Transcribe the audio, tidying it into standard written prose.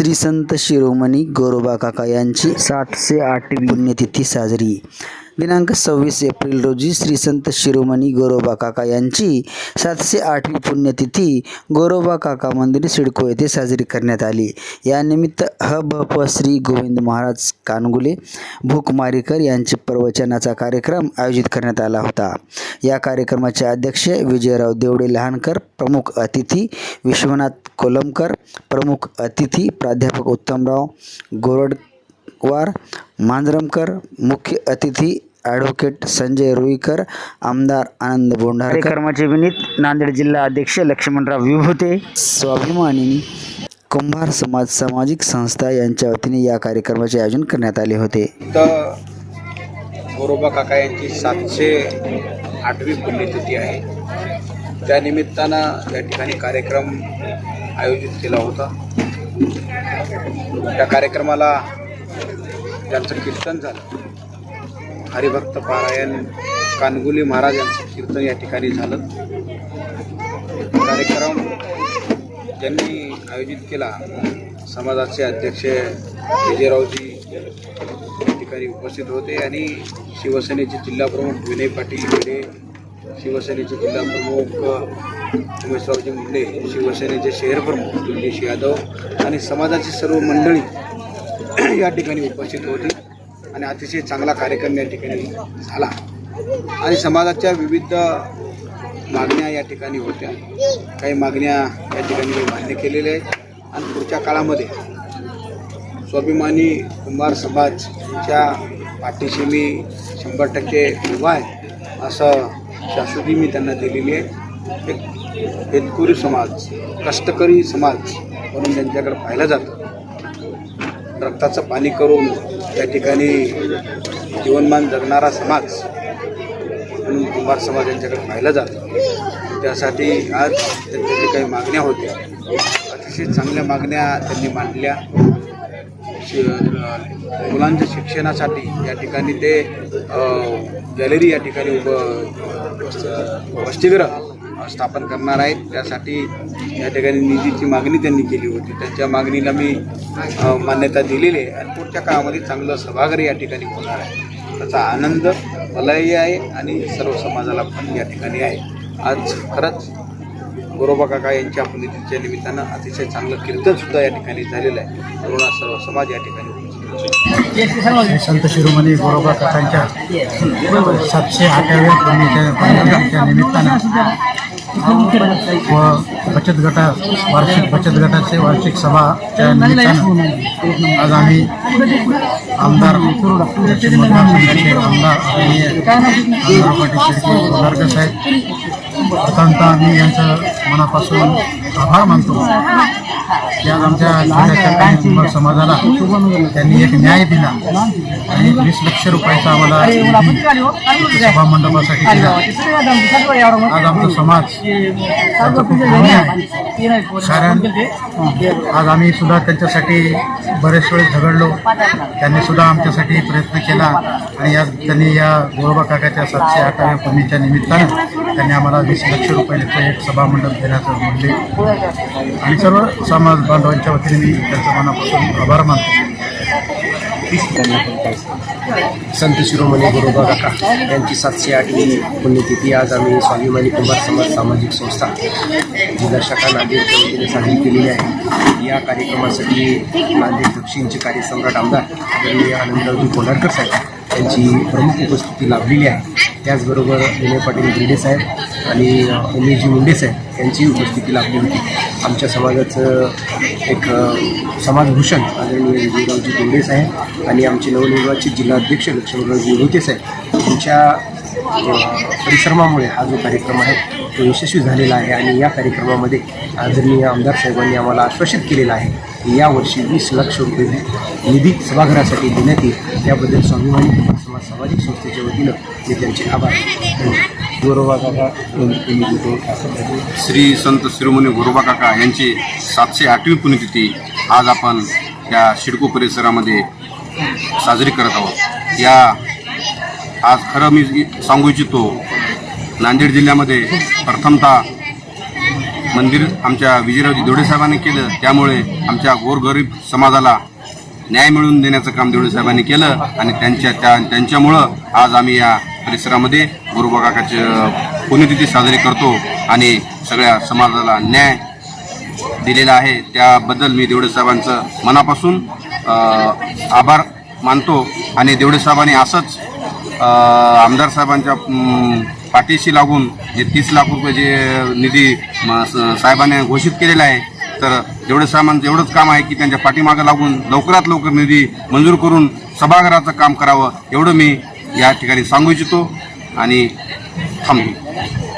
श्री संत शिरोमणी गोरोबा काका यांची 708वी पुण्यतिथी साजरी। दिनांक 26 एप्रिल रोजी श्री संत शिरोमणी गोरोबा काका यांची 708वी पुण्यतिथी गोरोबा काका मंदिर सिडको येथे साजरी करण्यात आली। यानिमित्त ह.भ.प. श्री गोविंद महाराज कानगुले भूकमारीकर यांचे प्रवचनाचा कार्यक्रम आयोजित करण्यात आला होता। या कार्यक्रमाचे अध्यक्ष विजयराव देवडे लहानकर, प्रमुख अतिथी विश्वनाथ कोलमकर, प्रमुख अतिथी प्राध्यापक उत्तमराव गोरडवार मांजरमकर, मुख्य अतिथी ॲडव्होकेट संजय रुईकर, आमदार आनंद बोंढारकर। कार्यक्रमाचे विनीत नांदेड जिल्हा अध्यक्ष लक्ष्मणराव विभूते, स्वाभिमानी कुंभार समाज सामाजिक संस्था यांच्या वतीने या कार्यक्रमाचे आयोजन करण्यात आले होते। गोरोबा काका यांची 708वी पुण्यतिथी आहे। त्यानिमित्तानं या ठिकाणी कार्यक्रम आयोजित केला होता। त्या कार्यक्रमाला ज्यांचं कीर्तन झालं, हरिभक्त पारायण कानगुले महाराज यांचं कीर्तन या ठिकाणी झालं। कार्यक्रम ज्यांनी आयोजित केला समाजाचे अध्यक्ष विजयरावजी या ठिकाणी उपस्थित होते आणि शिवसेनेचे जिल्हाप्रमुख विनय पाटील भिडे, शिवसेनेचे जिल्हाप्रमुख उमेशरावजी मुंडे, शिवसेनेचे शहर प्रमुख दिनेश यादव आणि समाजाची सर्व मंडळी या ठिकाणी उपस्थित होती आणि अतिशय चांगला कार्यक्रम या ठिकाणी झाला आणि समाजाच्या विविध मागण्या या ठिकाणी होत्या। काही मागण्या या ठिकाणी मान्य केलेल्या आहेत आणि पुढच्या काळामध्ये स्वाभिमानी कुंभार समाजच्या पाठीशी मी 100% उभा आहे असं शाश्वती मी त्यांना दिलेली आहे। एक शेतकरी समाज, कष्टकरी समाज म्हणून त्यांच्याकडे पाहिलं जातं। रक्ताचं पाणी करून त्या ठिकाणी जीवनमान जगणारा समाज म्हणून कुंभार समाज यांच्याकडे पाहिलं जातं। त्यासाठी आज त्यांच्या काही मागण्या होत्या, अतिशय चांगल्या मागण्या त्यांनी मांडल्या। मुलांच्या शिक्षणासाठी या ठिकाणी ते गॅलरी या ठिकाणी वसतिगृह स्थापन करणार आहेत। त्यासाठी या ठिकाणी निधीची मागणी त्यांनी केली होती। त्यांच्या मागणीला मी मान्यता दिलेली आहे आणि पुढच्या काळामध्ये चांगलं सभागृह या ठिकाणी होणार आहे। त्याचा आनंद मलाही आहे आणि सर्व समाजाला पण या ठिकाणी आहे। आज खरंच गोरोबा काका यांच्या पुण्यतिथीच्या निमित्तानं अतिशय चांगलं कीर्तनसुद्धा या ठिकाणी झालेलं आहे। सर्व समाज या ठिकाणी संत शिरोमणी गोरोबा काकांच्या 708व्या पुण्यतिथीच्या निमित्तानं व वार्षिक बचत गटाचे वार्षिक सभाच्या निमित्तानं आज आम्ही आमदार दक्षिण मतदारसंघाचे आमदार बोंढारकर साहेब, प्रथमतः आम्ही यांचं मनापासून आभार मानतो की आज आमच्या कुंभार समाजाला त्यांनी एक न्याय दिला आणि 20 लाख रुपयाचा आम्हाला सभा मंडपासाठी दिला। आज आमचा समाज त्यांचा खूप ऋणी आहे, कारण आज आम्ही सुद्धा त्यांच्यासाठी बरेच वेळ झगडलो। त्यांनी सुद्धा आमच्यासाठी प्रयत्न केला आणि आज त्यांनी या गोरोबा काकाच्या 708व्या पुण्यच्या निमित्तानं त्यांनी आम्हाला 20 लाख रुपयाचं एक सभामंडप देण्याचं म्हणले आणि सर्व समाज बांधवांच्या वतीने मी त्यांचं मनापासून आभार मानतो। संत शिरोमणी गोरोबा काका यांची 708वी पुण्यतिथी आज आम्ही स्वाभिमानी कुंभार समाज सामाजिक संस्था जिल्हा शाखा नांदेडच्या वतीने साजरी केलेली आहे। या कार्यक्रमासाठी नांदेड दक्षिणचे कार्यसम्राट आमदार आदरणीय आनंदरावजी बोंढारकर साहेब यांची प्रमुख उपस्थिती लाभलेली आहे। त्याचबरोबर विनय पाटील भिडे साहेब आणि उमेशजी मुंडे साहेब यांची उपस्थिती लाभली होती। आमच्या समाजाचं एक समाजभूषण आदरणीय विजयरावजी बोंढे साहेब आणि आमचे नवनिर्वाचित जिल्हाध्यक्ष लक्ष्मणरावजी विभूते साहेब यांच्या परिश्रमामुळे हा जो कार्यक्रम आहे तो यशस्वी झालेला आहे आणि या कार्यक्रमामध्ये आदरणीय आमदार साहेबांनी आम्हाला आश्वासित केलेलं आहे की यावर्षी 20 लाख रुपये निधी सभागृहासाठी देण्यात येईल। त्याबद्दल स्वाभिमानी कुंभार समाज सामाजिक संस्थेच्या वतीनं मी त्यांचे आभार गोरोबा काका श्री संत शिरोमणी गोरोबा काका यांची 708वी पुण्यतिथी आज आपण या सिडको परिसरामध्ये साजरी करत आहोत। आज खरं मी सांगू इच्छितो, नांदेड जिल्ह्यामध्ये प्रथमतः मंदिर आमच्या विजयरावजी देवडे साहेबांनी केलं, त्यामुळे आमच्या गोरगरीब समाजाला न्याय मिळवून देण्याचं काम देवडे साहेबांनी केलं आणि त्यांच्यामुळं आज आम्ही या परिसरामध्ये गोरोबा काकाची पुण्यतिथी साजरी करतो आणि सगळ्या समाजाला न्याय दिलेला आहे. त्याबद्दल मी देवडे साहेबांचं मनापासून आभार मानतो आणि देवडे साहेबांनी असंच आमदार साहेबांच्या पाठीशी लागून जे 30 लाख रुपये जे निधी साहेबांनी घोषित केलेला आहे, तर देवडे साहेबांचं एवढंच काम आहे की त्यांच्या पाठीमागं लागून लवकरात लवकर निधी मंजूर करून सभागृहाचं काम करावं, एवढं मी या ठिकाणी सांगू इच्छितो आणि थांबतो.